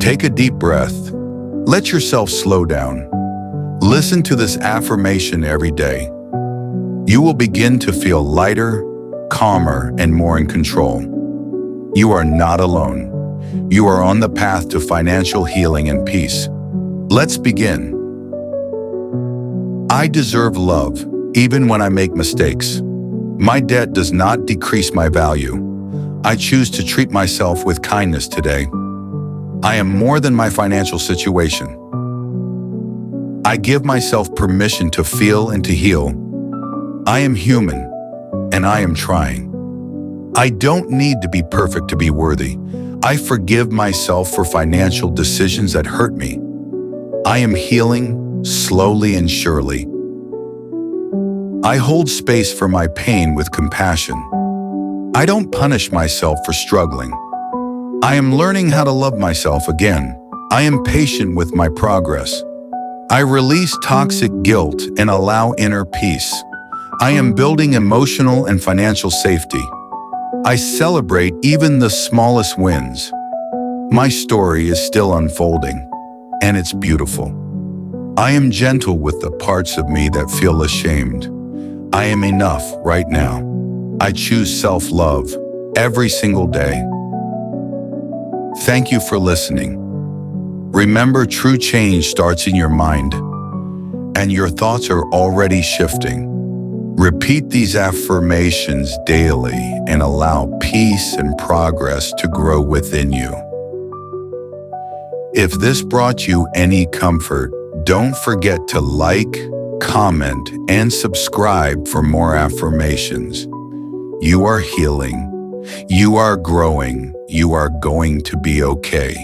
Take a deep breath. Let yourself slow down. Listen to this affirmation every day. You will begin to feel lighter, calmer, and more in control. You are not alone. You are on the path to financial healing and peace. Let's begin. I deserve love, even when I make mistakes. My debt does not decrease my value. I choose to treat myself with kindness today. I am more than my financial situation. I give myself permission to feel and to heal. I am human, and I am trying. I don't need to be perfect to be worthy. I forgive myself for financial decisions that hurt me. I am healing slowly and surely. I hold space for my pain with compassion. I don't punish myself for struggling. I am learning how to love myself again. I am patient with my progress. I release toxic guilt and allow inner peace. I am building emotional and financial safety. I celebrate even the smallest wins. My story is still unfolding, and it's beautiful. I am gentle with the parts of me that feel ashamed. I am enough right now. I choose self-love every single day. Thank you for listening. Remember, true change starts in your mind, and your thoughts are already shifting. Repeat these affirmations daily and allow peace and progress to grow within you. If this brought you any comfort, don't forget to like, comment, and subscribe for more affirmations. You are healing. You are growing. You are going to be okay.